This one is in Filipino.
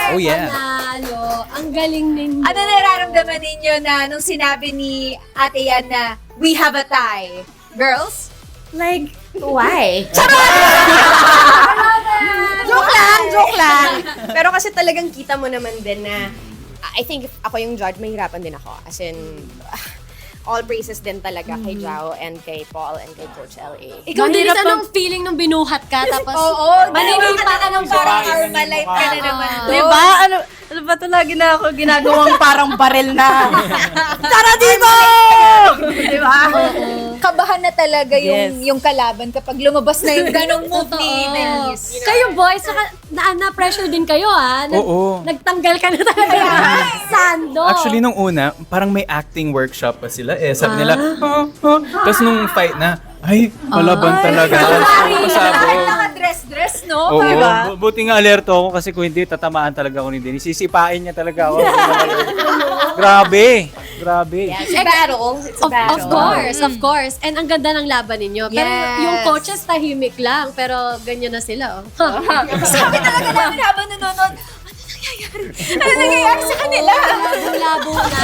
Oh yeah. Panalo. Ang galing ninyo. Ano nararamdaman ninyo na nung sinabi ni Ate Yan na we have a tie? Girls? Like, why? Joke lang. Pero kasi talagang kita mo naman din na, I think if ako yung judge, mahirapan din ako. As in, all praises din talaga kay Jao and kay Paul and kay Coach L.A. Ikaw din anong feeling nung binuhat ka tapos Maninipa ka ng parang Armalite ka na naman doon. Diba? Ano ba ito lagi na ako ginagawang parang baril na? Tara dito! Diba? Kabahan na talaga yung Yes. yung kalaban kapag lumabas na yung ganong move ni Denise. Kayo boys, na-pressure din kayo Oo. Nagtanggal ka na talaga yung sando. Actually, nung una, parang may acting workshop pa sila eh. Sabi nila, Tapos nung fight na, ay, palaban talaga. Kahit Pasabog. naka-dress-dress, no? Oo. Diba? Buti nga alerto ako kasi kung hindi, tatamaan talaga ako ni Denise. Sisipain niya talaga ako. Grabe. It's a battle. It's a battle. Of course. And ang ganda ng laban ninyo. Pero Yes. yung coaches tahimik lang, pero ganyan na sila. Sabi talaga namin habang nanonood, ano nangyayari sa kanila? Labo na.